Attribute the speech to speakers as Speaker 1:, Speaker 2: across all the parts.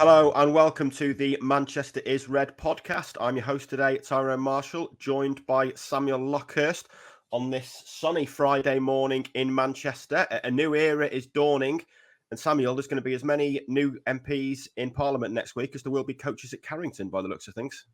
Speaker 1: Hello and welcome to the Manchester is Red podcast. I'm your host today, Tyrone Marshall, joined by Samuel Luckhurst on this sunny Friday morning in Manchester. A new era is dawning. And Samuel, there's going to be as many new MPs in Parliament next week as there will be coaches at Carrington by the looks of things.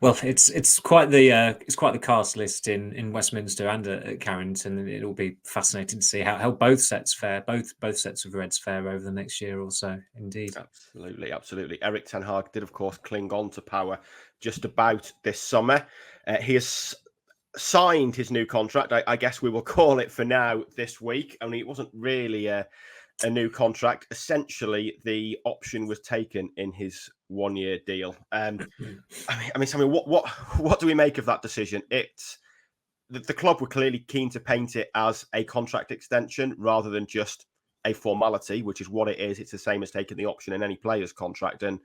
Speaker 2: Well, it's quite the cast list in Westminster and at Carrington, and it'll be fascinating to see how both sets fare, both sets of Reds fare over the next year or so. Indeed,
Speaker 1: absolutely. Erik Ten Hag did, of course, cling on to power just about this summer. He has signed his new contract. I guess we will call it for now this week. I mean, it wasn't really a new contract. Essentially, the option was taken in his one-year deal. I mean, Samuel, what do we make of that decision? The club were clearly keen to paint it as a contract extension rather than just a formality, which is what it is. It's the same as taking the option in any player's contract, and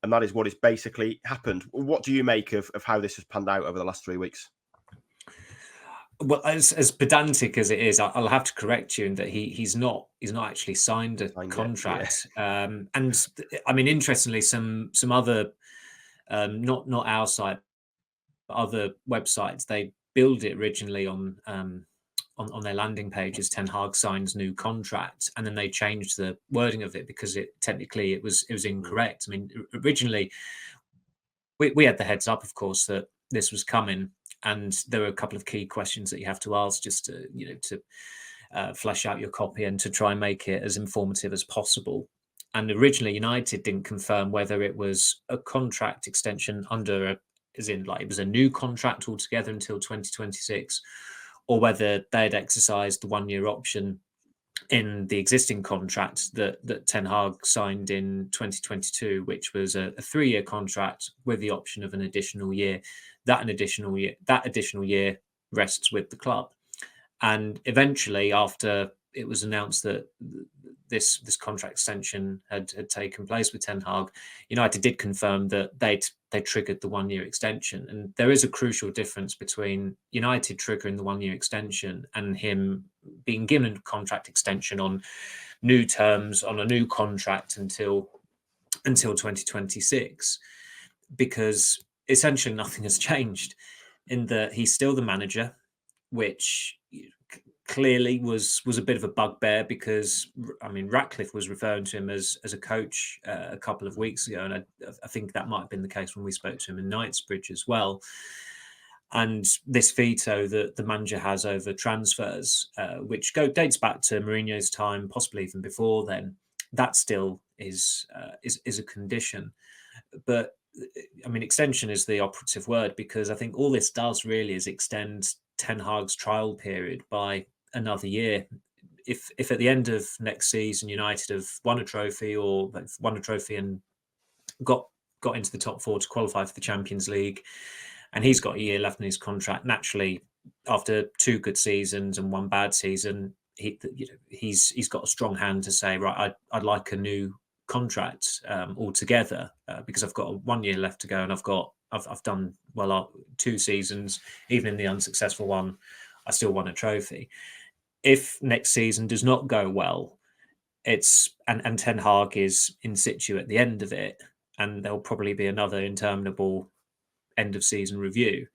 Speaker 1: that is what has basically happened. What do you make of how this has panned out over the last 3 weeks?
Speaker 2: Well, as pedantic as it is, I'll have to correct you in that he's not actually signed a contract. And I mean, interestingly, some other not our site, but other websites, they build it originally on their landing pages. Ten Hag signs new contract, and then they changed the wording of it because it was incorrect. I mean, originally we had the heads up, of course, that this was coming. And there were a couple of key questions that you have to ask just to flesh out your copy and to try and make it as informative as possible. And originally, United didn't confirm whether it was a contract extension it was a new contract altogether until 2026, or whether they'd exercised the one-year option in the existing contract that Ten Hag signed in 2022, which was a 3-year contract with the option of an additional year. That additional year rests with the club. And eventually, after it was announced that this contract extension had taken place with Ten Hag, United did confirm that they triggered the 1-year extension. And there is a crucial difference between United triggering the 1-year extension and him being given a contract extension on new terms on a new contract until 2026, because essentially nothing has changed in that he's still the manager, which clearly was a bit of a bugbear because, I mean, Ratcliffe was referring to him as a coach a couple of weeks ago, and I think that might have been the case when we spoke to him in Knightsbridge as well. And this veto that the manager has over transfers, which dates back to Mourinho's time, possibly even before then, that still is a condition. But I mean, extension is the operative word, because I think all this does really is extend Ten Hag's trial period by another year. If at the end of next season United have won a trophy and got into the top 4 to qualify for the Champions League, and he's got a year left in his contract, naturally, after 2 good seasons and 1 bad season, he's got a strong hand to say, right, I'd like a new contract altogether, because I've got 1 year left to go, and I've done well 2 seasons. Even in the unsuccessful one, I still won a trophy. If next season does not go well, and Ten Hag is in situ at the end of it, and there'll probably be another interminable end of season review,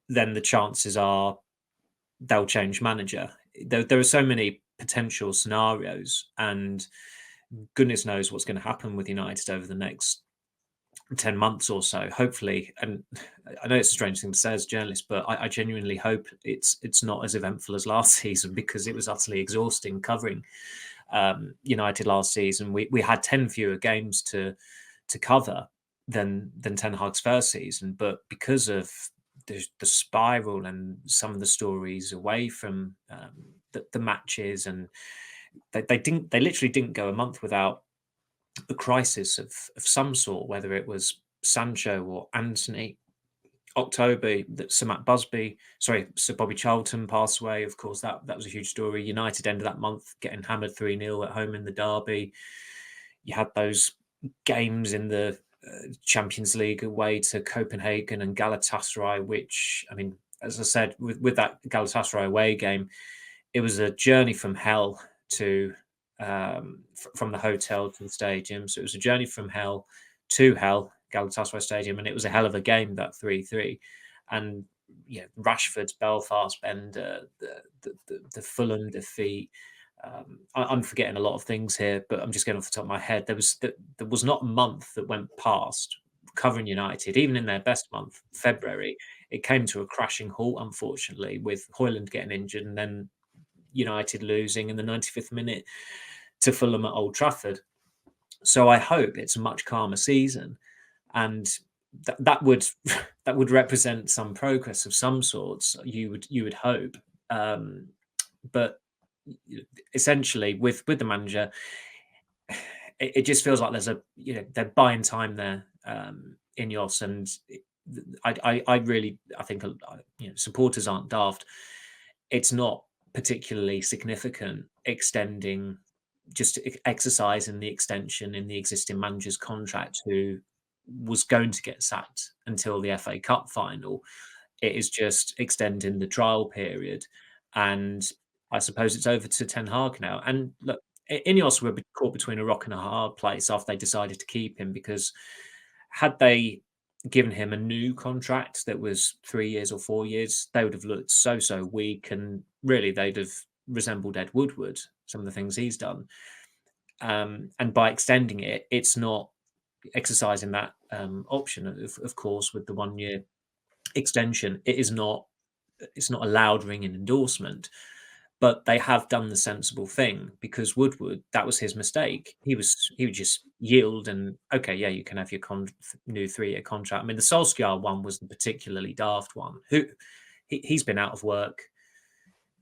Speaker 2: then the chances are they'll change manager. There are so many potential scenarios, and goodness knows what's going to happen with United over the next 10 months or so, hopefully. And I know it's a strange thing to say as a journalist, but I genuinely hope it's not as eventful as last season, because it was utterly exhausting covering United last season. We had 10 fewer games to cover than Ten Hag's first season, but because of the spiral and some of the stories away from the matches, and they literally didn't go a month without a crisis of some sort, whether it was Sancho or Anthony. October, that Sir Bobby Charlton passed away. Of course, that was a huge story. United ended that month getting hammered 3-0 at home in the derby. You had those games in the Champions League away to Copenhagen and Galatasaray, which, I mean, as I said, with that Galatasaray away game, it was a journey from hell to from the hotel to the stadium. So it was a journey from hell to hell, Galatasaray Stadium, and it was a hell of a game, that 3-3. And yeah, Rashford's Belfast bender, the Fulham defeat. I'm forgetting a lot of things here, but I'm just getting off the top of my head. There was not a month that went past covering United, even in their best month, February. It came to a crashing halt, unfortunately, with Højlund getting injured and then United losing in the 95th minute to Fulham at Old Trafford. So I hope it's a much calmer season, and that would represent some progress of some sorts. You would hope, but essentially with the manager, it just feels like there's they're buying time there, Ineos, and I think supporters aren't daft. It's not particularly significant just exercising the extension in the existing manager's contract, who was going to get sacked until the FA Cup final. It is just extending the trial period, and I suppose it's over to Ten Hag now. And look, Ineos were caught between a rock and a hard place after they decided to keep him, because had they given him a new contract that was 3 years or 4 years, they would have looked so weak, and really they'd have resembled Ed Woodward, some of the things he's done. And by extending it, it's not exercising that option, of course, with the 1 year extension. It's not a loud ringing endorsement, but they have done the sensible thing, because Woodward, that was his mistake. He would just yield and, okay, yeah, you can have your new 3 year contract. I mean, the Solskjaer one was the particularly daft one. He's been out of work.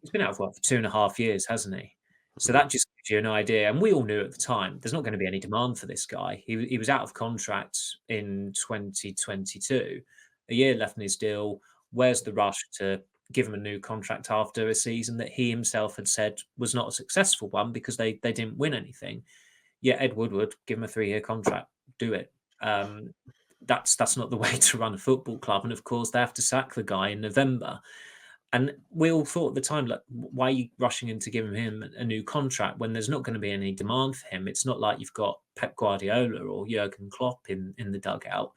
Speaker 2: He's been out of work for 2.5 years, hasn't he? So that just gives you an idea. And we all knew at the time there's not going to be any demand for this guy. He was out of contract in 2022, a year left in his deal. Where's the rush to give him a new contract after a season that he himself had said was not a successful one because they didn't win anything? Yeah, Ed Woodward, give him a 3 year contract, do it. That's not the way to run a football club. And of course, they have to sack the guy in November. And we all thought at the time, like, why are you rushing into giving him a new contract when there's not going to be any demand for him? It's not like you've got Pep Guardiola or Jurgen Klopp in the dugout.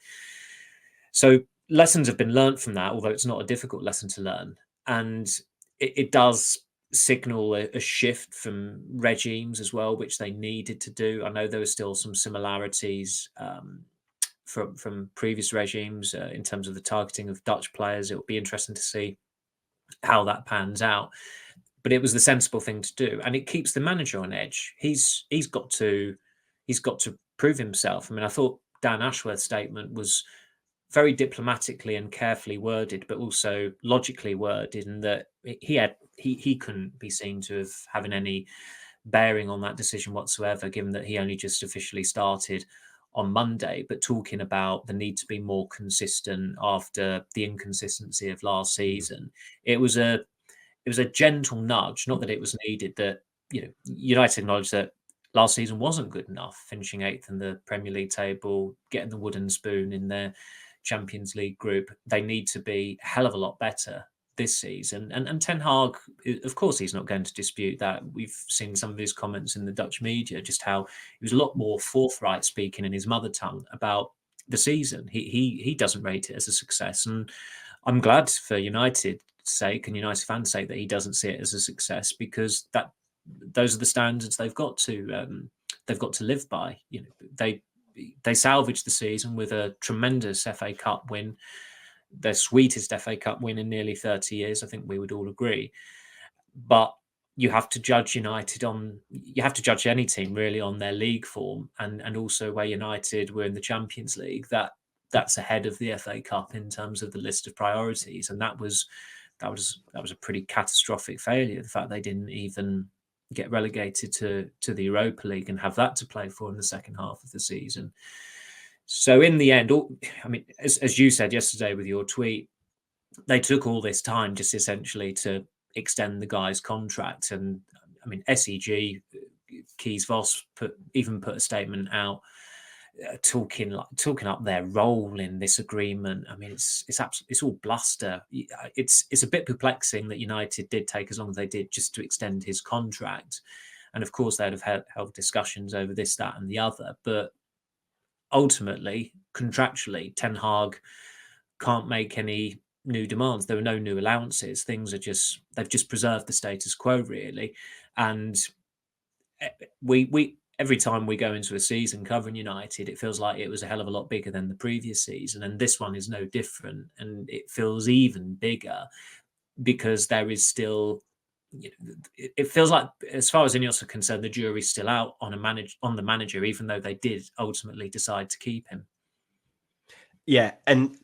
Speaker 2: So lessons have been learned from that, although it's not a difficult lesson to learn. And it does signal a shift from regimes as well, which they needed to do. I know there were still some similarities from previous regimes in terms of the targeting of Dutch players. It will be interesting to see how that pans out, but it was the sensible thing to do, and it keeps the manager on edge. He's got to prove himself. I mean, I thought Dan Ashworth's statement was very diplomatically and carefully worded, but also logically worded, in that he couldn't be seen to have having any bearing on that decision whatsoever, given that he only just officially started on Monday, but talking about the need to be more consistent after the inconsistency of last season. It was a gentle nudge, not that it was needed, that United acknowledged that last season wasn't good enough, finishing 8th in the Premier League table, getting the wooden spoon in their Champions League group. They need to be a hell of a lot better this season. And Ten Hag, of course, he's not going to dispute that. We've seen some of his comments in the Dutch media, just how he was a lot more forthright speaking in his mother tongue about the season. He doesn't rate it as a success. And I'm glad for United's sake and United fans' sake that he doesn't see it as a success, because those are the standards they've got to live by. They salvaged the season with a tremendous FA Cup win, their sweetest FA Cup win in nearly 30 years. I think we would all agree. But you have to judge you have to judge any team really on their league form, and also where United were in the Champions League. That's ahead of the FA Cup in terms of the list of priorities, and that was a pretty catastrophic failure. The fact they didn't even get relegated to the Europa League and have that to play for in the second half of the season. So in the end, I mean, as you said yesterday with your tweet, they took all this time just essentially to extend the guy's contract. And I mean, SEG, Keys Voss put a statement out talking up their role in this agreement. I mean, it's all bluster. It's a bit perplexing that United did take as long as they did just to extend his contract. And of course, they'd have held discussions over this, that, and the other. But ultimately, contractually, Ten Hag can't make any new demands. There are no new allowances. Things are they've just preserved the status quo, really. And we every time we go into a season covering United, it feels like it was a hell of a lot bigger than the previous season. And this one is no different. And it feels even bigger because there is still, it feels like, as far as Ineos are concerned, the jury's still out on the manager, even though they did ultimately decide to keep him.
Speaker 1: Yeah, and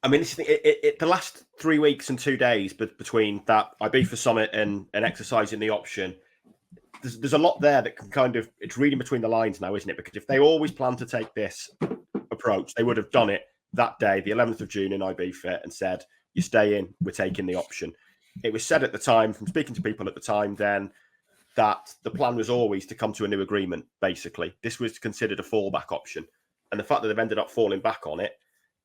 Speaker 1: I mean, the last 3 weeks and 2 days between that Ibiza summit and exercising the option, there's a lot there that can kind of, it's reading between the lines now, isn't it? Because if they always planned to take this approach, they would have done it that day, the 11th of June in Ibiza, and said, you stay in, we're taking the option. It was said at the time, from speaking to people at the time then, that the plan was always to come to a new agreement, basically. This was considered a fallback option. And the fact that they've ended up falling back on it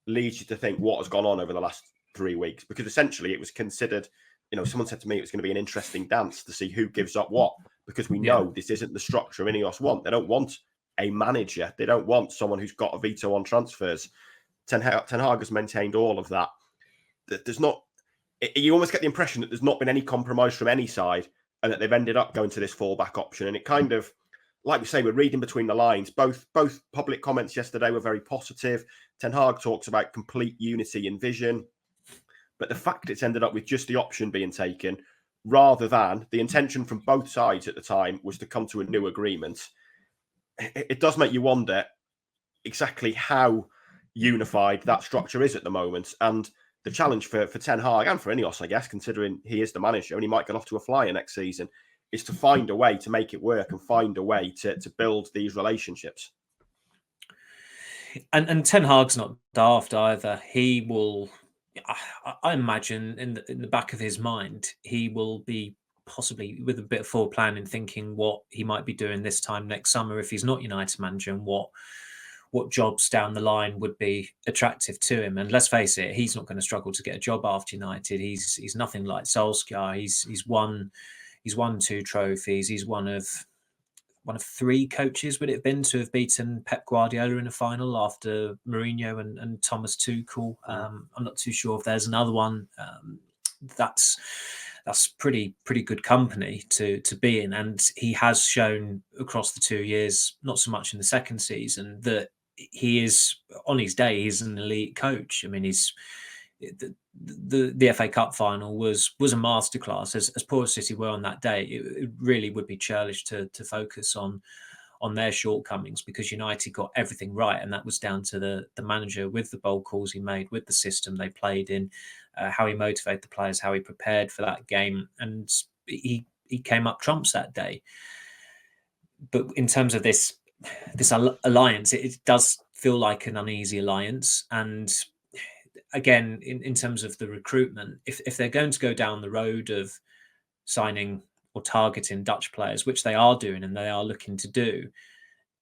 Speaker 1: leads you to think what has gone on over the last 3 weeks, because essentially it was considered, someone said to me it was going to be an interesting dance to see who gives up what, because we know this isn't the structure Ineos want. They don't want a manager. They don't want someone who's got a veto on transfers. Ten Hag has maintained all of that. There's not, you almost get the impression that there's not been any compromise from any side and that they've ended up going to this fallback option. And it kind of, like we say, we're reading between the lines. Both public comments yesterday were very positive. Ten Hag talks about complete unity in vision. But the fact it's ended up with just the option being taken, rather than the intention from both sides at the time was to come to a new agreement, it does make you wonder exactly how unified that structure is at the moment. And the challenge for Ten Hag and for Ineos, I guess, considering he is the manager and he might get off to a flyer next season, is to find a way to make it work and find a way to build these relationships.
Speaker 2: And Ten Hag's not daft either. He will, I imagine, in the back of his mind, he will be possibly with a bit of foreplanning, thinking what he might be doing this time next summer if he's not United manager, and what jobs down the line would be attractive to him. And let's face it, he's not going to struggle to get a job after United. He's nothing like Solskjaer. He's won 2 trophies. He's one of 3 coaches, would it have been, to have beaten Pep Guardiola in a final after Mourinho and Thomas Tuchel. I'm not too sure if there's another one. That's pretty good company to be in. And he has shown across the 2 years, not so much in the second season, that he is, on his day, he's an elite coach. I mean, the FA Cup final was a masterclass. As poor as City were on that day, it really would be churlish to focus on their shortcomings, because United got everything right, and that was down to the manager, with the bold calls he made, with the system they played in, how he motivated the players, how he prepared for that game, and he came up trumps that day. But in terms of this alliance, it does feel like an uneasy alliance. And again, in terms of the recruitment, if they're going to go down the road of signing or targeting Dutch players, which they are doing and they are looking to do,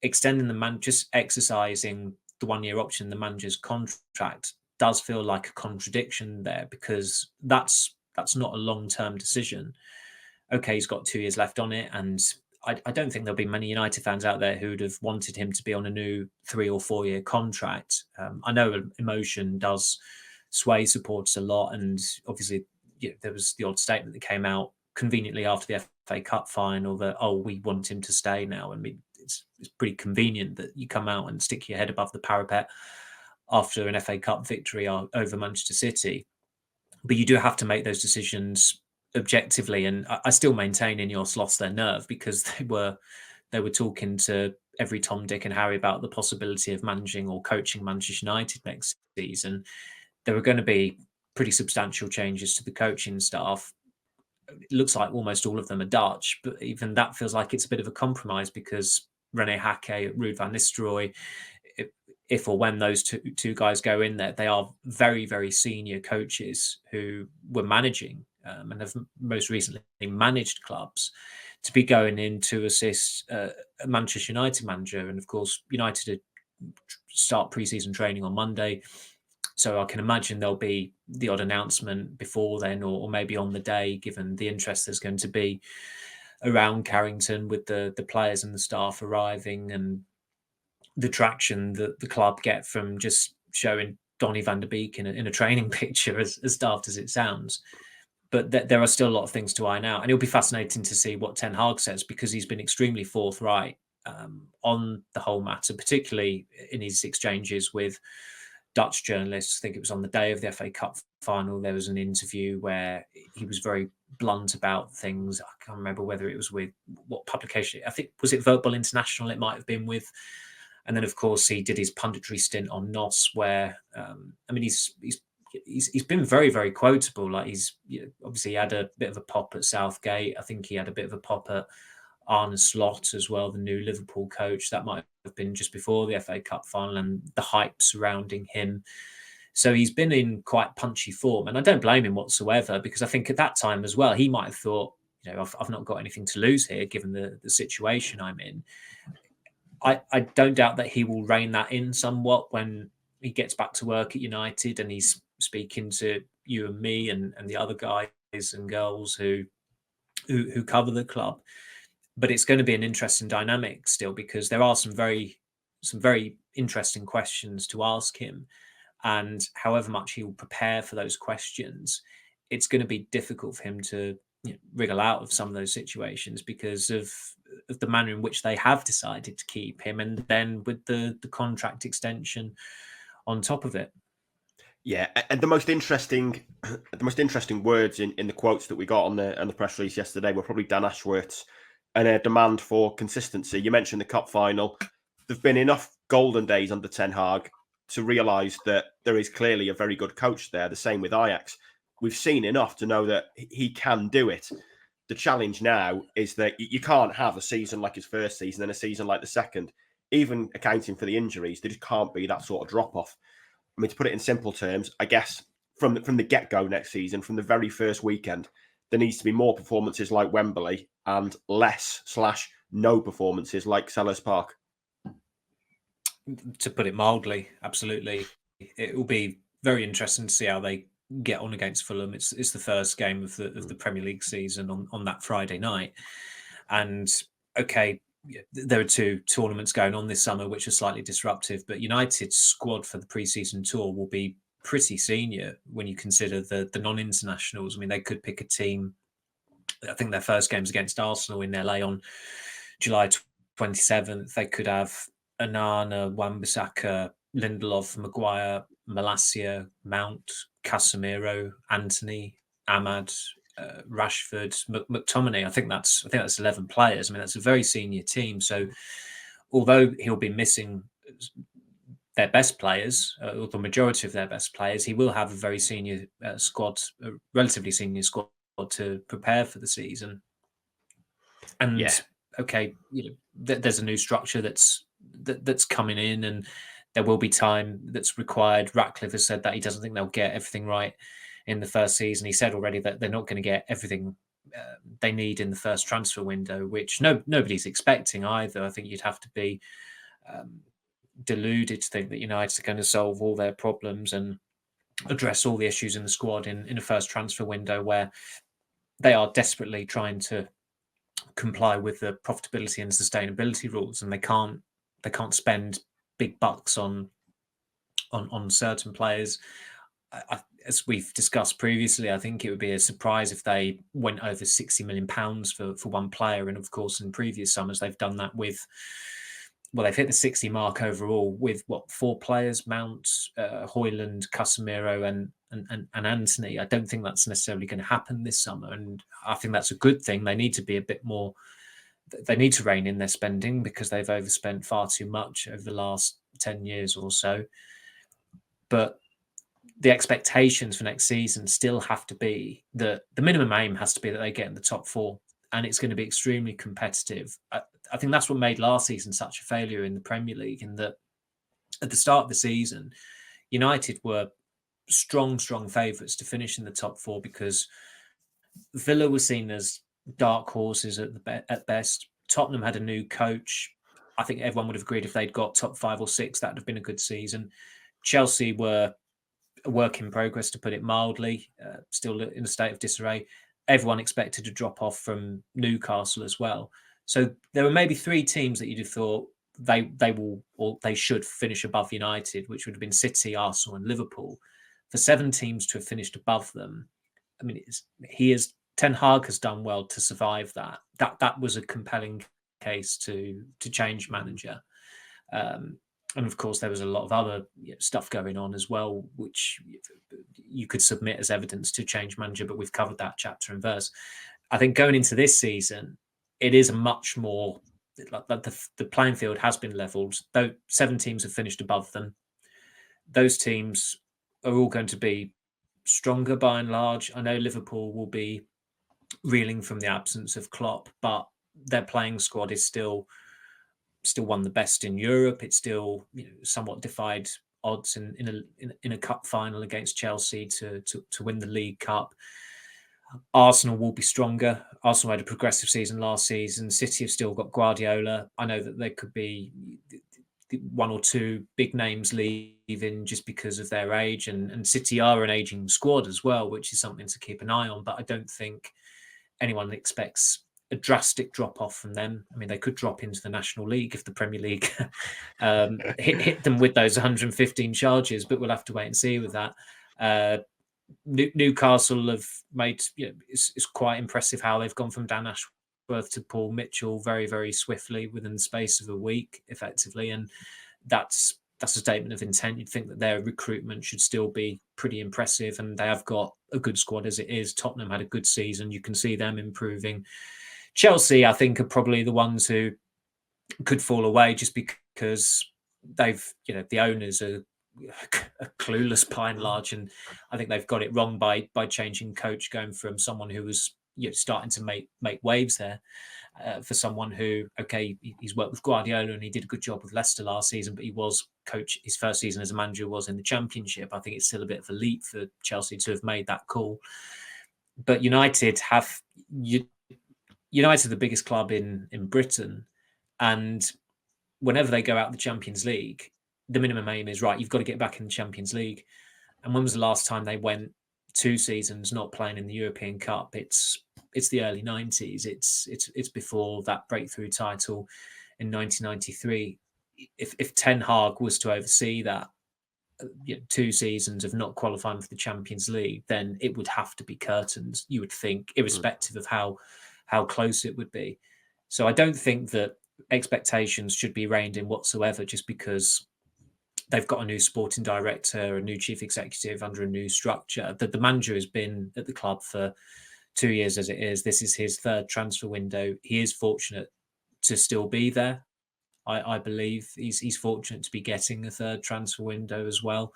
Speaker 2: extending just exercising the 1-year option, the manager's contract, does feel like a contradiction there, because that's not a long-term decision. Okay, he's got 2 years left on it, and I don't think there'll be many United fans out there who'd have wanted him to be on a new 3 or 4 year contract. I know emotion does sway supporters a lot, and obviously there was the odd statement that came out conveniently after the FA Cup final that, we want him to stay now. I mean, it's pretty convenient that you come out and stick your head above the parapet after an FA Cup victory over Manchester City. But you do have to make those decisions objectively, and I still maintain Ineos lost their nerve, because they were talking to every Tom, Dick and Harry about the possibility of managing or coaching Manchester United next season. There were going to be pretty substantial changes to the coaching staff. It looks like almost all of them are Dutch, but even that feels like it's a bit of a compromise, because Rene Hake, Ruud van Nistelrooy, if or when those two guys go in there, they are very, very senior coaches who were managing and have most recently managed clubs, to be going in to assist a Manchester United manager. And of course, United start pre-season training on Monday, so I can imagine there'll be the odd announcement before then, or maybe on the day, given the interest there's going to be. around Carrington with the players and the staff arriving, and the traction that the club get from just showing Donny van der Beek in a training picture, as daft as it sounds. But there are still a lot of things to iron out. And it'll be fascinating to see what Ten Hag says, because he's been extremely forthright on the whole matter, particularly in his exchanges with Dutch journalists. I think it was on the day of the FA Cup final. There was an interview where he was very blunt about things. I can't remember whether it was with what publication. I think, was it Football International? It might have been with. And then, of course, he did his punditry stint on NOS, where he's been very, very quotable. Like, obviously he had a bit of a pop at Southgate. I think he had a bit of a pop at Arne Slot as well, the new Liverpool coach. That might have been just before the FA Cup final, and the hype surrounding him. So he's been in quite punchy form, and I don't blame him whatsoever, because I think at that time as well, he might have thought, I've not got anything to lose here, given the situation I'm in. I don't doubt that he will rein that in somewhat when he gets back to work at United and he's speaking to you and me and the other guys and girls who cover the club. But it's going to be an interesting dynamic still, because there are some very interesting questions to ask him. And however much he will prepare for those questions, it's going to be difficult for him to wriggle out of some of those situations because of the manner in which they have decided to keep him, and then with the contract extension on top of it.
Speaker 1: Yeah, and the most interesting words in the quotes that we got on the press release yesterday were probably Dan Ashworth's and a demand for consistency. You mentioned the cup final. There've been enough golden days under Ten Hag to realise that there is clearly a very good coach there. The same with Ajax. We've seen enough to know that he can do it. The challenge now is that you can't have a season like his first season and a season like the second. Even accounting for the injuries, there just can't be that sort of drop-off. I mean, to put it in simple terms, I guess from the get-go next season, from the very first weekend, there needs to be more performances like Wembley and less/no performances like Selhurst Park.
Speaker 2: To put it mildly, absolutely. It will be very interesting to see how they get on against Fulham. It's the first game of the Premier League season on that Friday night. And okay, there are two tournaments going on this summer which are slightly disruptive, but United's squad for the pre-season tour will be pretty senior when you consider the non-internationals. I mean, they could pick a team. I think their first game's against Arsenal in LA on July 27th. They could have Anana, Wan-Bissaka, Lindelof, Maguire, Malacia, Mount, Casemiro, Anthony, Ahmad, Rashford, McTominay. I think that's 11 players. I mean, that's a very senior team. So although he'll be missing their best players, or the majority of their best players, he will have a very senior squad, a relatively senior squad to prepare for the season. And okay, there's a new structure that's coming in, and there will be time that's required. Ratcliffe has said that he doesn't think they'll get everything right in the first season. He said already that they're not going to get everything they need in the first transfer window, which nobody's expecting either. I think you'd have to be deluded to think that United are going to solve all their problems and address all the issues in the squad in a first transfer window where they are desperately trying to comply with the profitability and sustainability rules, and they can't spend big bucks on certain players. As we've discussed previously, I think it would be a surprise if they went over £60 million for one player. And of course, in previous summers, they've done that with, they've hit the 60 mark overall with 4 players: Mount, Højlund, Casemiro, and Anthony. I don't think that's necessarily going to happen this summer, and I think that's a good thing. They need to be a bit more. They need to rein in their spending because they've overspent far too much over the last 10 years or so. But the expectations for next season still have to be that the minimum aim has to be that they get in the top 4, and it's going to be extremely competitive. I think that's what made last season such a failure in the Premier League, in that at the start of the season, United were strong favourites to finish in the top 4 because Villa was seen as dark horses at best. Tottenham had a new coach. I think everyone would have agreed if they'd got top 5 or 6, that would have been a good season. Chelsea were a work in progress, to put it mildly, still in a state of disarray. everyone expected to drop off from Newcastle as well. So there were maybe 3 teams that you'd have thought they will, or they should finish above United, which would have been City, Arsenal, and Liverpool. For 7 teams to have finished above them, I mean, Ten Hag has done well to survive that. That was a compelling case to change manager. And of course, there was a lot of other stuff going on as well, which you could submit as evidence to change manager, but we've covered that chapter and verse. I think going into this season, it is a much more, like the playing field has been levelled. Though 7 teams have finished above them, those teams are all going to be stronger by and large. I know Liverpool will be reeling from the absence of Klopp, but their playing squad is still one of the best in Europe. It's still somewhat defied odds in a cup final against Chelsea to win the League Cup. Arsenal will be stronger. Arsenal had a progressive season last season. City have still got Guardiola. I know that there could be 1 or 2 big names leaving just because of their age, and City are an aging squad as well, which is something to keep an eye on. But I don't think anyone expects a drastic drop off from them. I mean, they could drop into the National League if the Premier League hit them with those 115 charges, but we'll have to wait and see with that. Newcastle have made, it's quite impressive how they've gone from Dan Ashworth to Paul Mitchell very, very swiftly within the space of a week, effectively. And that's a statement of intent. You'd think that their recruitment should still be pretty impressive, and they have got a good squad as it is. Tottenham had a good season. You can see them improving. Chelsea, I think, are probably the ones who could fall away just because they've, the owners are clueless by and large, and I think they've got it wrong by changing coach, going from someone who was starting to make waves there for someone who, okay, he's worked with Guardiola and he did a good job with Leicester last season, but he was coach, his first season as a manager was in the Championship. I think it's still a bit of a leap for Chelsea to have made that call. But United are the biggest club in Britain, and whenever they go out the Champions League, the minimum aim is, right, you've got to get back in the Champions League. And when was the last time they went 2 seasons not playing in the European Cup? It's the early 90s. It's before that breakthrough title in 1993. If Ten Hag was to oversee that 2 seasons of not qualifying for the Champions League, then it would have to be curtains, you would think, irrespective of how close it would be. So I don't think that expectations should be reined in whatsoever just because they've got a new sporting director, a new chief executive under a new structure. The manager has been at the club for 2 years as it is. This is his 3rd transfer window. He is fortunate to still be there. I believe he's fortunate to be getting a 3rd transfer window as well,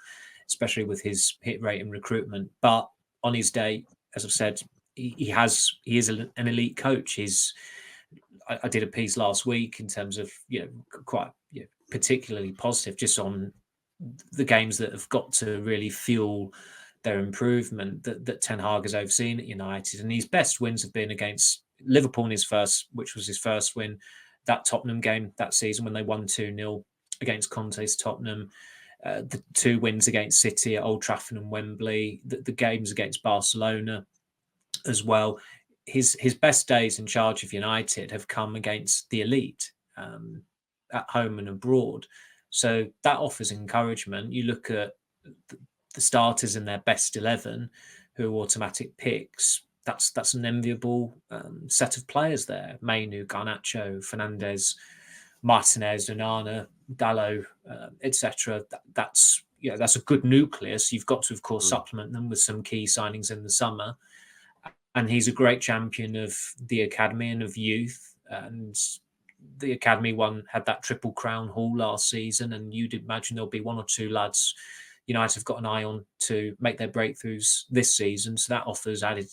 Speaker 2: especially with his hit rate and recruitment. But on his day, as I've said, he is an elite coach. I did a piece last week in terms of quite particularly positive just on the games that have got to really fuel their improvement that Ten Hag has overseen at United. And his best wins have been against Liverpool in which was his first win, that Tottenham game that season when they won 2-0 against Conte's Tottenham, the 2 wins against City at Old Trafford and Wembley, the games against Barcelona as well. His best days in charge of United have come against the elite at home and abroad. So that offers encouragement. You look at the starters in their best 11 who are automatic picks. That's an enviable set of players there. Mainu, Garnacho, Fernandes, Martinez, Onana, Dalot, etc. That's a good nucleus. You've got to, of course, supplement them with some key signings in the summer. And he's a great champion of the academy and of youth. And the academy had that triple crown haul last season. And you'd imagine there'll be 1 or 2 lads United have got an eye on to make their breakthroughs this season. So that offers added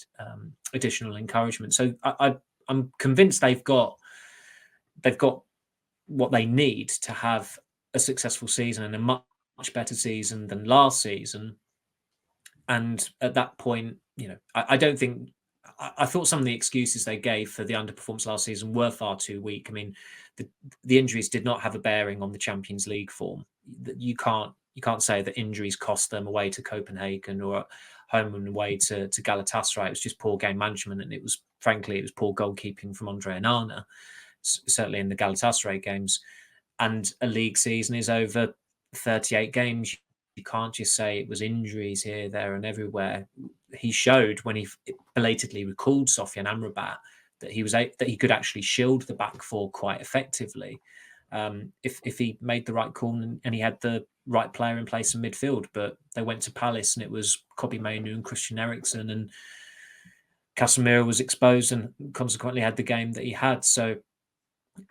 Speaker 2: additional encouragement. So I'm convinced they've got what they need to have a successful season and a much better season than last season. And at that point, I don't think. I thought some of the excuses they gave for the underperformance last season were far too weak. I mean, the injuries did not have a bearing on the Champions League form. You can't you can't say that injuries cost them away to Copenhagen or home and away to Galatasaray. It was just poor game management, and it was poor goalkeeping from Andre Onana, certainly in the Galatasaray games. And a league season is over 38 games. You can't just say it was injuries here, there, and everywhere. He showed when he belatedly recalled Sofyan Amrabat that he could actually shield the back four quite effectively if he made the right call and he had the right player in place in midfield. But they went to Palace and it was Kobbie Mainoo and Christian Eriksen, and Casemiro was exposed and consequently had the game that he had. So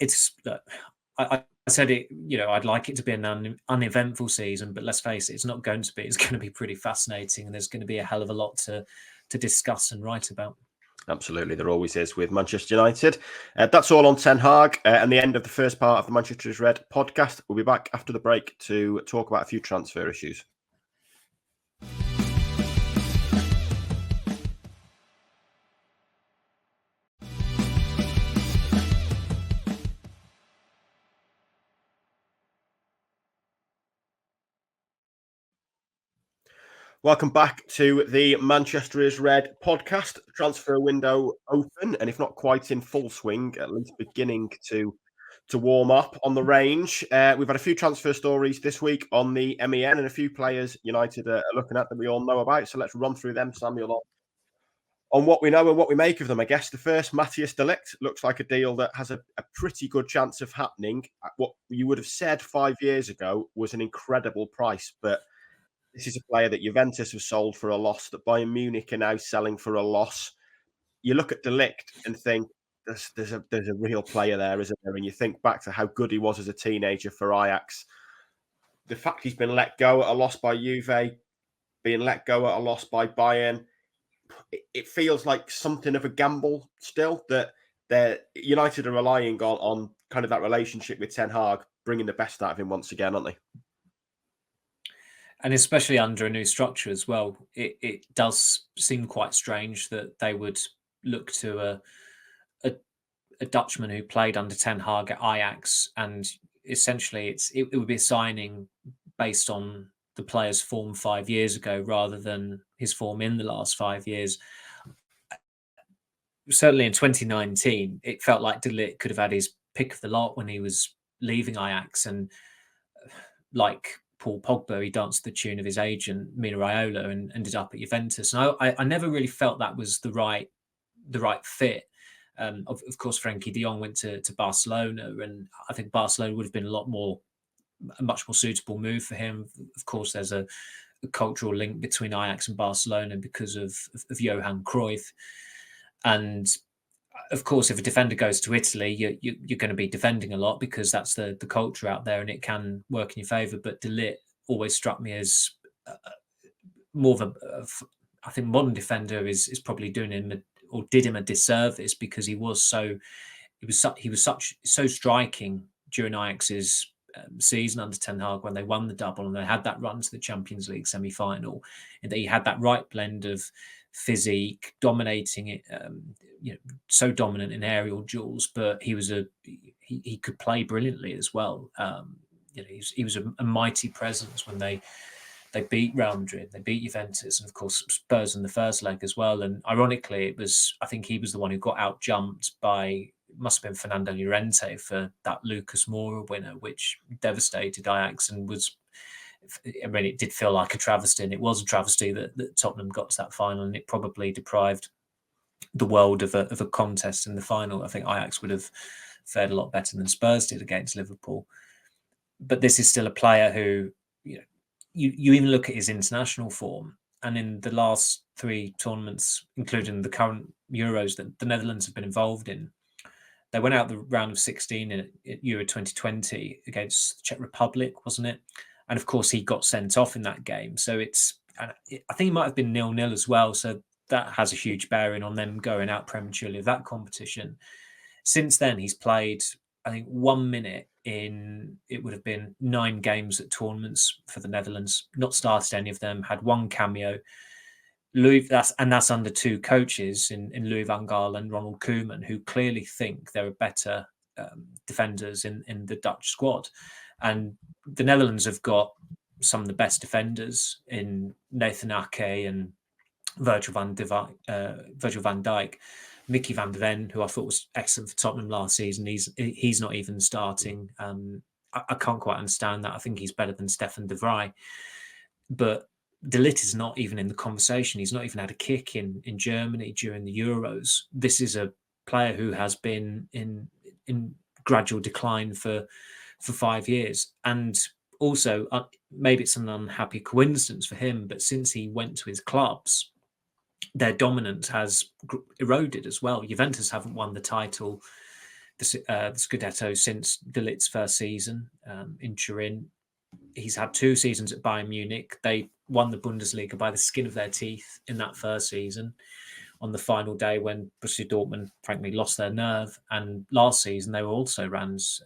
Speaker 2: it's I said it, I'd like it to be an uneventful season, but let's face it, it's not going to be. It's going to be pretty fascinating, and there's going to be a hell of a lot to discuss and write about.
Speaker 1: Absolutely, there always is with Manchester United. That's all on Ten Hag and the end of the first part of the Manchester is Red podcast. We'll be back after the break to talk about a few transfer issues. Welcome back to the Manchester is Red podcast. Transfer window open, and if not quite in full swing, at least beginning to warm up on the range. We've had a few transfer stories this week on the MEN and a few players United are looking at that we all know about. So let's run through them, Samuel, on what we know and what we make of them. I guess the first, Matthias de Ligt, looks like a deal that has a pretty good chance of happening. What you would have said 5 years ago was an incredible price, but this is a player that Juventus have sold for a loss, that Bayern Munich are now selling for a loss. You look at de Ligt and think there's a real player there, isn't there? And you think back to how good he was as a teenager for Ajax. The fact he's been let go at a loss by Juve, being let go at a loss by Bayern, it feels like something of a gamble still, that United are relying on kind of that relationship with Ten Hag, bringing the best out of him once again, aren't they?
Speaker 2: And especially under a new structure as well, it does seem quite strange that they would look to a Dutchman who played under Ten Hag at Ajax, and essentially it would be a signing based on the player's form 5 years ago rather than his form in the last 5 years. Certainly in 2019, it felt like de Ligt could have had his pick of the lot when he was leaving Ajax, and like Paul Pogba, he danced the tune of his agent Mino Raiola and ended up at Juventus. And I never really felt that was the right fit. Of course, Frenkie de Jong went to Barcelona, and I think Barcelona would have been a much more suitable move for him. Of course, there's a cultural link between Ajax and Barcelona because of Johan Cruyff. And of course, if a defender goes to Italy, you're going to be defending a lot because that's the culture out there, and it can work in your favour. But de Ligt always struck me as more of I think modern defender is probably doing him or did him a disservice because he was so striking during Ajax's season under Ten Hag when they won the double and they had that run to the Champions League semi-final, and that he had that right blend of physique, dominating it, so dominant in aerial duels, but he could play brilliantly as well. He was a mighty presence when they beat Real Madrid, they beat Juventus, and of course Spurs in the first leg as well. And ironically, I think he was the one who got out jumped by, must have been Fernando Llorente for that Lucas Moura winner, which devastated Ajax and was. I mean, it did feel like a travesty, and it was a travesty that Tottenham got to that final, and it probably deprived the world of a contest in the final. I think Ajax would have fared a lot better than Spurs did against Liverpool. But this is still a player who, you even look at his international form, and in the last 3 tournaments, including the current Euros that the Netherlands have been involved in, they went out the round of 16 at Euro 2020 against the Czech Republic, wasn't it? And of course, he got sent off in that game. So I think it might have been 0-0 as well. So that has a huge bearing on them going out prematurely of that competition. Since then, he's played, I think, 1 minute in, it would have been 9 games at tournaments for the Netherlands, not started any of them, had 1 cameo. That's under 2 coaches in Louis van Gaal and Ronald Koeman, who clearly think there are better defenders in the Dutch squad. And the Netherlands have got some of the best defenders in Nathan Ake and Virgil van Dijk, Mickey van de Ven, who I thought was excellent for Tottenham last season. He's not even starting. I can't quite understand that. I think he's better than Stefan de Vrij, but De Ligt is not even in the conversation. He's not even had a kick in Germany during the Euros. This is a player who has been in gradual decline for 5 years. And also, maybe it's an unhappy coincidence for him, but since he went to his clubs, their dominance has eroded as well. Juventus haven't won the title, the Scudetto, since De Ligt's first season in Turin. He's had 2 seasons at Bayern Munich. They won the Bundesliga by the skin of their teeth in that first season on the final day when Borussia Dortmund, frankly, lost their nerve. And last season, they were also Rans.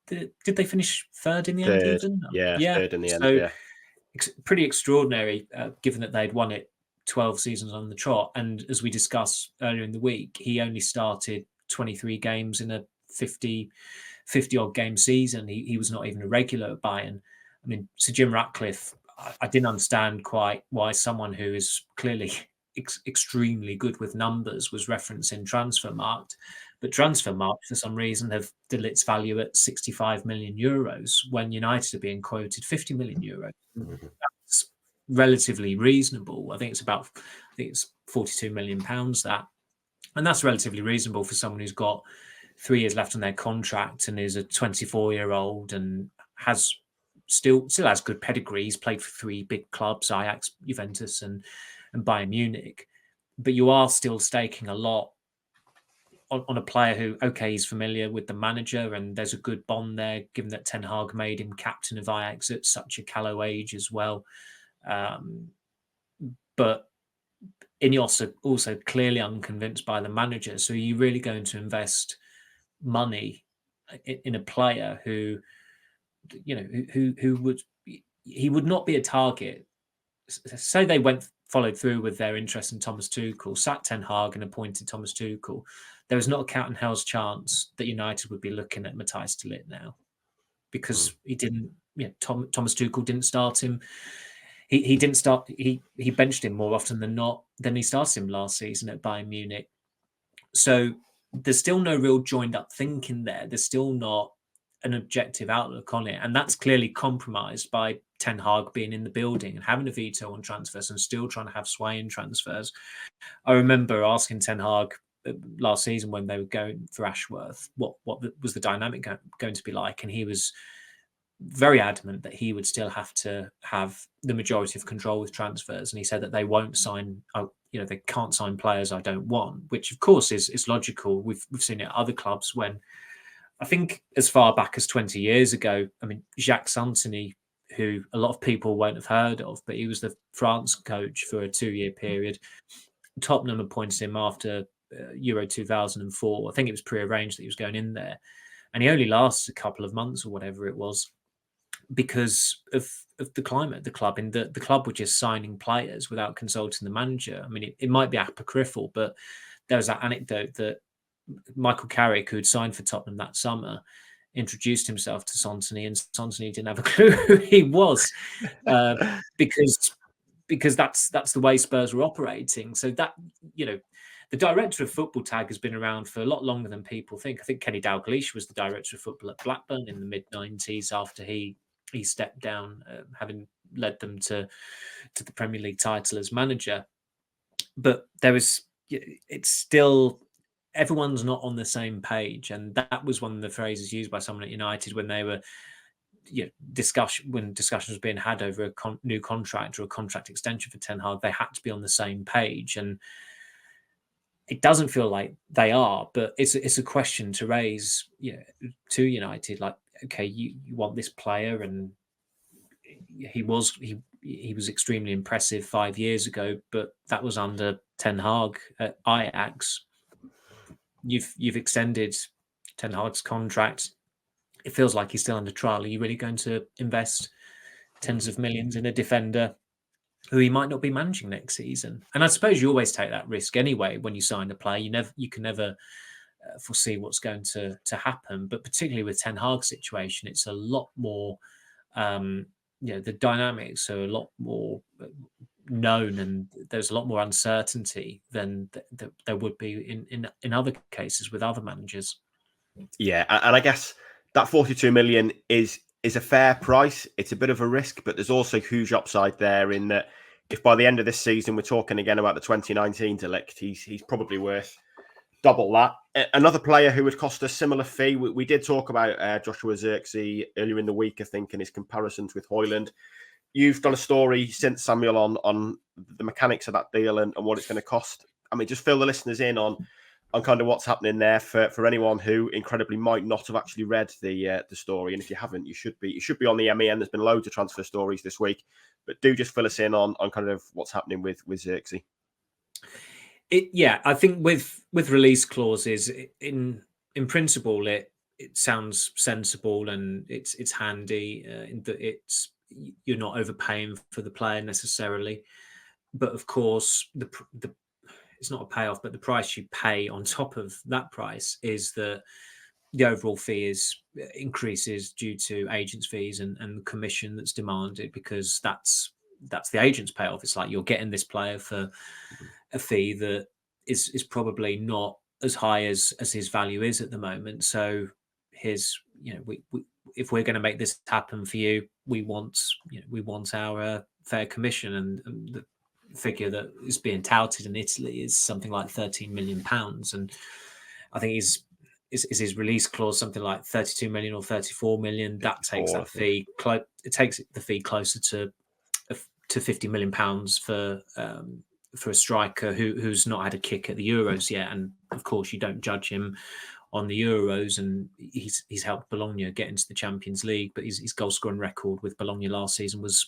Speaker 2: Did they finish third in the end even?
Speaker 1: Yeah, third in the end,
Speaker 2: so pretty extraordinary, given that they'd won it 12 seasons on the trot. And as we discussed earlier in the week, he only started 23 games in a 50-odd game season. He was not even a regular at Bayern. I mean, Sir Jim Ratcliffe, I didn't understand quite why someone who is clearly extremely good with numbers was referencing Transfermarkt. But Transfermarkt, for some reason, have De Ligt's value at 65 million euros when United are being quoted 50 million euros. That's relatively reasonable. I think it's 42 million pounds, that. And that's relatively reasonable for someone who's got 3 years left on their contract and is a 24-year-old and still has good pedigree. He's played for 3 big clubs, Ajax, Juventus and Bayern Munich. But you are still staking a lot on a player who, okay, he's familiar with the manager and there's a good bond there, given that Ten Hag made him captain of Ajax at such a callow age as well. But Ineos are also clearly unconvinced by the manager. So are you really going to invest money in a player who, who would not be a target? Say they followed through with their interest in Thomas Tuchel, sat Ten Hag and appointed Thomas Tuchel. There was not a cat in hell's chance that United would be looking at Matthijs de Ligt now, because he didn't. Thomas Tuchel didn't start him. He didn't start. He benched him more often than not than he started him last season at Bayern Munich. So there's still no real joined up thinking there. There's still not an objective outlook on it, and that's clearly compromised by Ten Hag being in the building and having a veto on transfers and still trying to have sway in transfers. I remember asking Ten Hag last season when they were going for Ashworth what was the dynamic going to be like, and he was very adamant that he would still have to have the majority of control with transfers, and he said that they won't sign. They can't sign players I don't want, which of course is logical. We've seen it at other clubs when, I think as far back as 20 years ago, I mean, Jacques Santini, who a lot of people won't have heard of, but he was the France coach for a 2-year period. Tottenham appointed him after Euro 2004. I think it was prearranged that he was going in there. And he only lasted a couple of months or whatever it was because of the climate of the club. And the club were just signing players without consulting the manager. I mean, it might be apocryphal, but there was that anecdote that Michael Carrick, who'd signed for Tottenham that summer, introduced himself to Santini, and Santini didn't have a clue who he was, because that's the way Spurs were operating. So that, the director of football tag has been around for a lot longer than people think. I think Kenny Dalglish was the director of football at Blackburn in the mid-90s after he stepped down, having led them to the Premier League title as manager. But it's still, everyone's not on the same page, and that was one of the phrases used by someone at United when they were when discussions were being had over a new contract or a contract extension for Ten Hag. They had to be on the same page, and it doesn't feel like they are. But it's a question to raise to United, like, okay, you want this player, and he was extremely impressive 5 years ago, but that was under Ten Hag at Ajax. You've extended Ten Hag's contract. It feels like he's still under trial. Are you really going to invest tens of millions in a defender who he might not be managing next season? And I suppose you always take that risk anyway when you sign a player. You can never foresee what's going to happen. But particularly with Ten Hag's situation, it's a lot more the dynamics are a lot more known, and there's a lot more uncertainty than there would be in other cases with other managers.
Speaker 1: Yeah, and I guess that 42 million is a fair price. It's a bit of a risk, but there's also huge upside there in that if by the end of this season we're talking again about the 2019 delict, he's probably worth double that. Another player who would cost a similar fee. We did talk about Joshua Zirkzee earlier in the week, I think, in his comparisons with Højlund. You've done a story since, Samuel, on the mechanics of that deal and what it's going to cost. I mean, just fill the listeners in on kind of what's happening there for anyone who incredibly might not have actually read the story. And if you haven't, you should be on the MEN. There's been loads of transfer stories this week, but do just fill us in on kind of what's happening with Zirkzee.
Speaker 2: I think with release clauses, in principle, it sounds sensible and it's handy in that you're not overpaying for the player necessarily, but of course the it's not a payoff, but the price you pay on top of that price is that the overall fee increases due to agents' fees and the commission that's demanded, because that's the agent's payoff. It's like you're getting this player for a fee that is probably not as high as his value is at the moment. So if we're going to make this happen for you, we want our fair commission, and the figure that is being touted in Italy is something like £13 million, and I think is his release clause something like 32 million or 34 million. That takes that fee. It takes the fee closer to £50 million for a striker who's not had a kick at the Euros yet, and of course you don't judge him on the Euros, and he's helped Bologna get into the Champions League, but his goal scoring record with Bologna last season was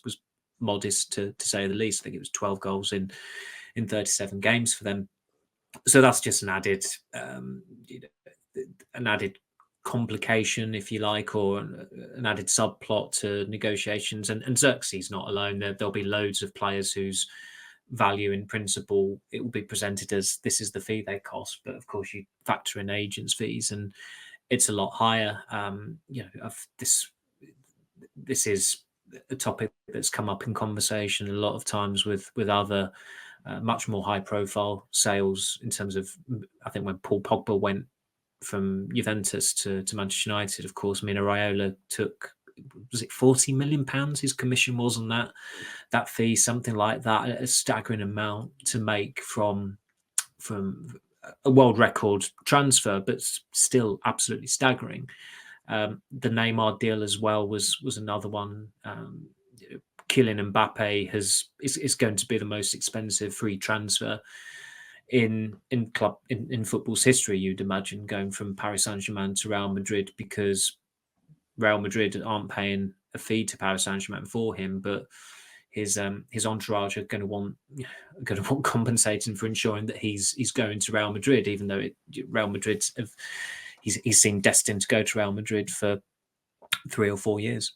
Speaker 2: modest to say the least. I think it was 12 goals in 37 games for them. So that's just an added complication, if you like, or an added subplot to negotiations. And Zirkzee's not alone. There'll be loads of players whose value in principle, it will be presented as this is the fee they cost, but of course you factor in agents' fees and it's a lot higher. This is a topic that's come up in conversation a lot of times with other much more high profile sales, in terms of, I think when Paul Pogba went from Juventus to Manchester United, of course Mino Raiola took, was it £40 million his commission was on that fee, something like that, a staggering amount to make from a world record transfer, but still absolutely staggering. The Neymar deal as well was another one. Kylian Mbappe is going to be the most expensive free transfer in football's history, you'd imagine, going from Paris Saint-Germain to Real Madrid, because Real Madrid aren't paying a fee to Paris Saint-Germain for him, but his entourage are going to want compensating for ensuring that he's going to Real Madrid, even though Real Madrid he's seen destined to go to Real Madrid for 3 or 4 years.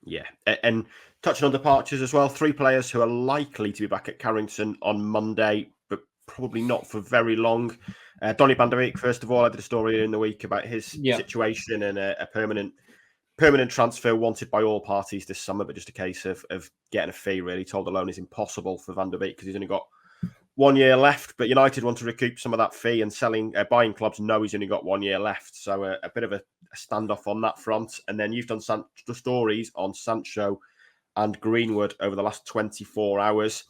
Speaker 1: Yeah, and touching on departures as well, 3 players who are likely to be back at Carrington on Monday, but probably not for very long. Donny van der Beek, first of all, I did a story in the week about his situation and a permanent transfer wanted by all parties this summer, but just a case of getting a fee, really. Told the loan is impossible for Van der Beek because he's only got 1 year left, but United want to recoup some of that fee, and buying clubs know he's only got 1 year left. So a bit of a standoff on that front. And then you've done the stories on Sancho and Greenwood over the last 24 hours.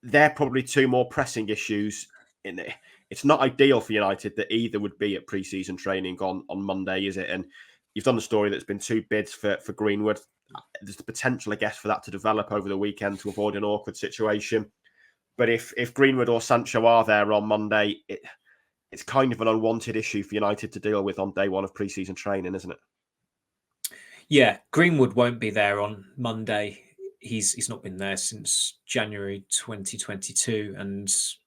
Speaker 1: They're probably 2 more pressing issues in it. It's not ideal for United that either would be at pre-season training on Monday, is it? And you've done the story that's been 2 bids for Greenwood. There's the potential, I guess, for that to develop over the weekend to avoid an awkward situation. But if Greenwood or Sancho are there on Monday, it's kind of an unwanted issue for United to deal with on day 1 of pre-season training, isn't it? Yeah,
Speaker 2: Greenwood won't be there on Monday. He's not been there since January 2022, and it's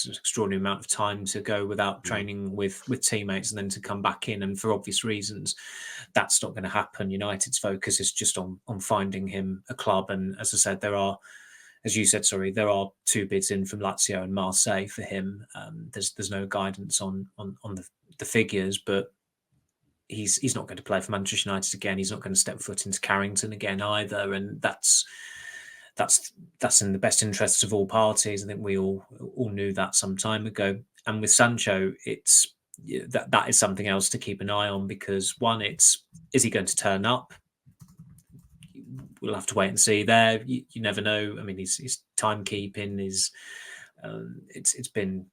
Speaker 2: an extraordinary amount of time to go without training with teammates and then to come back in. And for obvious reasons, that's not going to happen. United's focus is just on finding him a club. And as I said, there are 2 bids in from Lazio and Marseille for him. There's no guidance on the figures, but he's not going to play for Manchester United again. He's not going to step foot into Carrington again either, and that's in the best interests of all parties. I think we all knew that some time ago. And with Sancho, that is something else to keep an eye on, because one, is he going to turn up? We'll have to wait and see there. You never know. I mean, his timekeeping is it's been,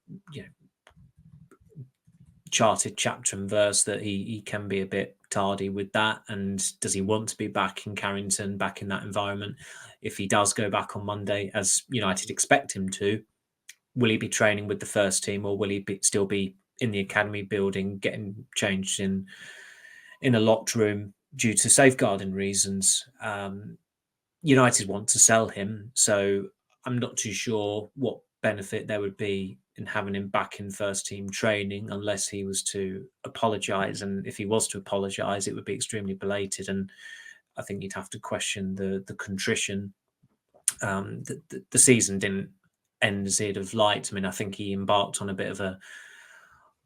Speaker 2: charted chapter and verse that he can be a bit tardy with that. And does he want to be back in Carrington, back in that environment? If he does go back on Monday, as United expect him to, will he be training with the first team, or will he still be in the academy building, getting changed in a locked room due to safeguarding reasons? United want to sell him, so I'm not too sure what benefit there would be in having him back in first team training, unless he was to apologise. And if he was to apologise, it would be extremely belated, and I think you'd have to question the contrition. The season didn't end as he'd have liked. I mean, I think he embarked on a bit of a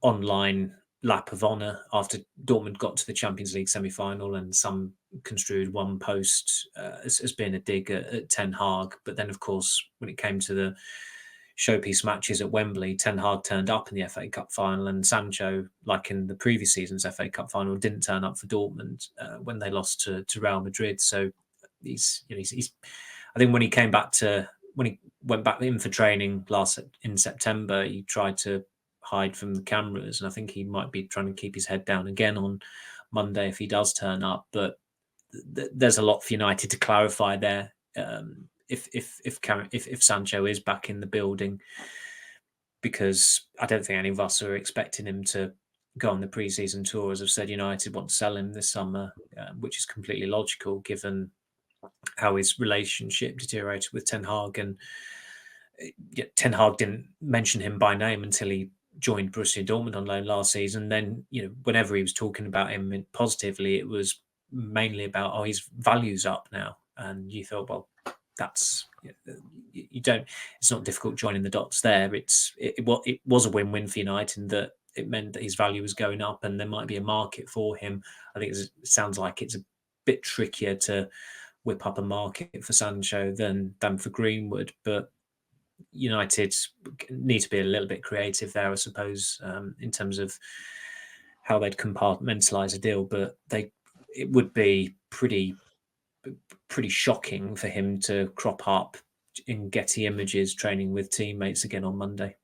Speaker 2: online lap of honour after Dortmund got to the Champions League semi-final, and some construed one post as being a dig at Ten Hag. But then, of course, when it came to the showpiece matches at Wembley, Ten Hag turned up in the FA Cup final, and Sancho, like in the previous season's FA Cup final, didn't turn up for Dortmund when they lost to Real Madrid. So he's I think when he went back in for training in September, he tried to hide from the cameras, and I think he might be trying to keep his head down again on Monday if he does turn up. But there's a lot for United to clarify there. If Sancho is back in the building, because I don't think any of us are expecting him to go on the pre-season tour. As I've said, United want to sell him this summer, which is completely logical given how his relationship deteriorated with Ten Hag. And Ten Hag didn't mention him by name until he joined Borussia Dortmund on loan last season. Then, whenever he was talking about him positively, it was mainly about, his value's up now. And you thought, well, that's, it's not difficult joining the dots there. It was a win-win for United in that it meant that his value was going up and there might be a market for him. I think it sounds like it's a bit trickier to whip up a market for Sancho than for Greenwood, but United need to be a little bit creative there, I suppose, in terms of how they'd compartmentalise a deal. But it would be pretty shocking for him to crop up in Getty Images training with teammates again on Monday.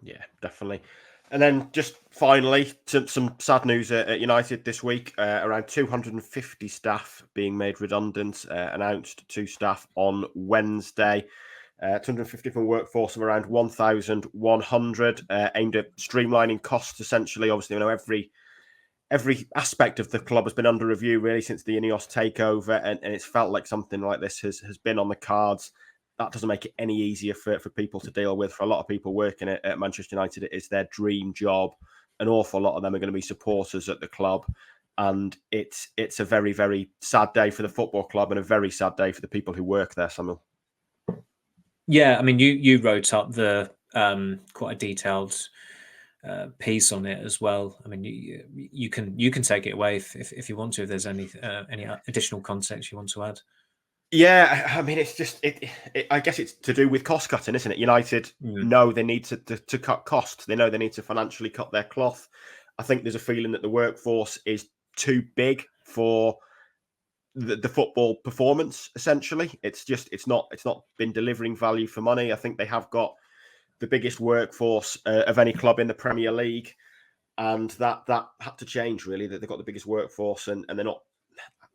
Speaker 1: Yeah, definitely. And then just finally, some sad news at United this week. Around 250 staff being made redundant, announced to staff on Wednesday. 250 from a workforce of around 1,100, aimed at streamlining costs, essentially. Obviously, every aspect of the club has been under review, really, since the Ineos takeover, and it's felt like something like this has been on the cards. That doesn't make it any easier for people to deal with. For a lot of people working at Manchester United, it is their dream job. An awful lot of them are going to be supporters at the club. And it's a very, very sad day for the football club and a very sad day for the people who work there, Samuel.
Speaker 2: Yeah, I mean, you wrote up the quite a detailed piece on it as well. I mean, you can take it away if you want to. If there's any additional context you want to add.
Speaker 1: Yeah, I mean, it's just I guess it's to do with cost cutting, isn't it? United know they need to cut costs. They know they need to financially cut their cloth. I think there's a feeling that the workforce is too big for the football performance. Essentially, it's not been delivering value for money. I think they have got the biggest workforce of any club in the Premier League, and that had to change, really. That they've got the biggest workforce, and they're not.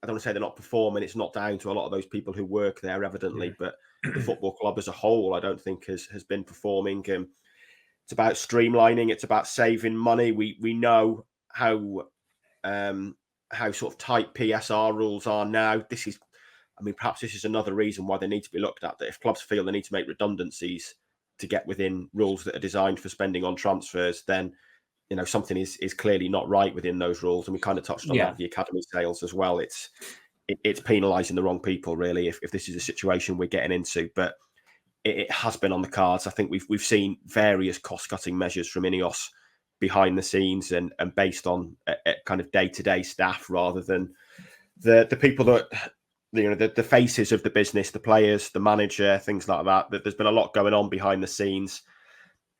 Speaker 1: I don't want to say they're not performing. It's not down to a lot of those people who work there, evidently, but the football club as a whole, I don't think has been performing. It's about streamlining. It's about saving money. We know how sort of tight PSR rules are now. Perhaps this is another reason why they need to be looked at. That if clubs feel they need to make redundancies to get within rules that are designed for spending on transfers, then something is clearly not right within those rules. And we kind of touched on that, the academy sales as well. It's penalising the wrong people, really, if this is a situation we're getting into. But it has been on the cards. I think we've seen various cost-cutting measures from Ineos behind the scenes and based on a kind of day-to-day staff rather than the people that, the faces of the business, the players, the manager, things like that. That there's been a lot going on behind the scenes,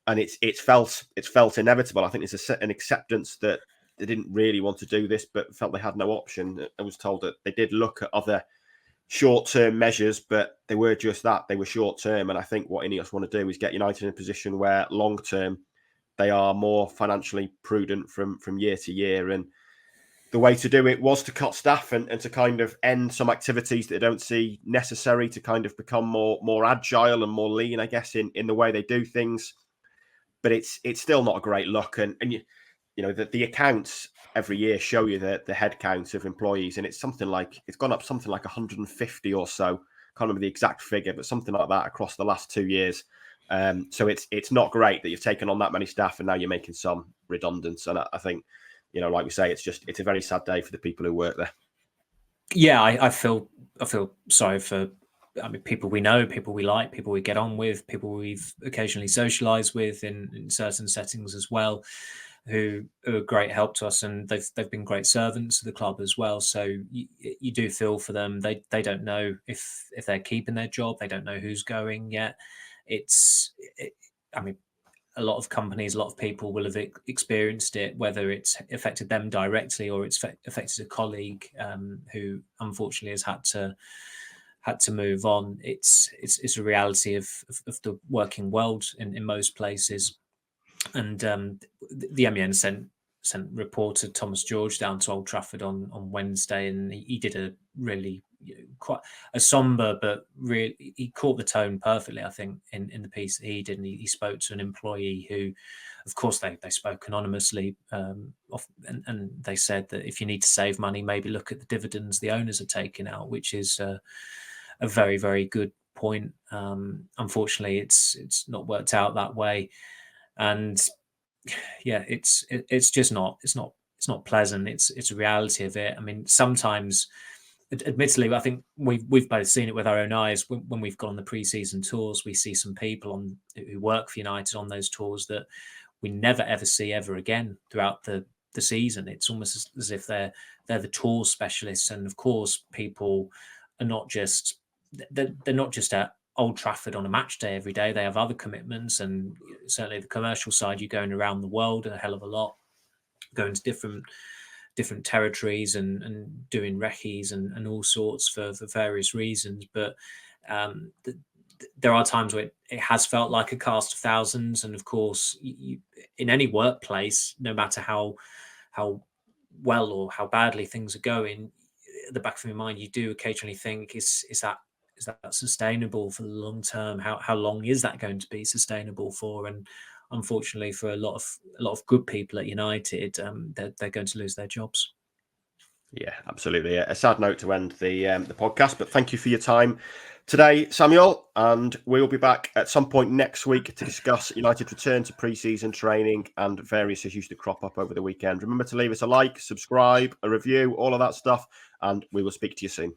Speaker 1: and it's felt inevitable. I think there's an acceptance that they didn't really want to do this, but felt they had no option. I was told that they did look at other short-term measures, but they were just that. They were short-term, and I think what Ineos want to do is get United in a position where long-term they are more financially prudent from year to year. And the way to do it was to cut staff and to kind of end some activities that they don't see necessary, to kind of become more agile and more lean, I guess, in the way they do things. But it's still not a great look. And the accounts every year show you the head count of employees, and it's gone up something like 150 or so. Can't remember the exact figure, but something like that across the last 2 years. So it's not great that you've taken on that many staff and now you're making some redundant. And I think, like we say, it's a very sad day for the people who work there.
Speaker 2: Yeah, I feel sorry for, people we know, people we like, people we get on with, people we've occasionally socialised with in certain settings as well, who are a great help to us, and they've been great servants to the club as well. So you do feel for them. They don't know if they're keeping their job. They don't know who's going yet. A lot of companies, a lot of people will have experienced it, whether it's affected them directly or it's affected a colleague who unfortunately has had to move on. It's a reality of the working world in most places. And the MEN sent reporter Thomas George down to Old Trafford on Wednesday, and he did a really quite a somber, but really he caught the tone perfectly, I think, in the piece that he did. And he spoke to an employee who, of course, they spoke anonymously, and they said that if you need to save money, maybe look at the dividends the owners are taking out, which is a very, very good point. Unfortunately, it's not worked out that way. And yeah, it's just not pleasant. It's a reality of it. I mean, sometimes, admittedly, I think we've both seen it with our own eyes when we've gone on the pre-season tours. We see some people who work for United on those tours that we never ever see ever again throughout the season. It's almost as if they're the tour specialists. And of course, people are not just at Old Trafford on a match day every day. They have other commitments, and certainly the commercial side, you're going around the world a hell of a lot, going to different territories and doing recce's and all sorts for various reasons. But there are times where it has felt like a cast of thousands. And of course, in any workplace, no matter how well or how badly things are going, at the back of your mind, you do occasionally think, is that sustainable for the long term? How long is that going to be sustainable for? And unfortunately, for a lot of good people at United, they're going to lose their jobs.
Speaker 1: Yeah, absolutely. A sad note to end the podcast, but thank you for your time today, Samuel. And we'll be back at some point next week to discuss United's return to pre-season training and various issues that crop up over the weekend. Remember to leave us a like, subscribe, a review, all of that stuff, and we will speak to you soon.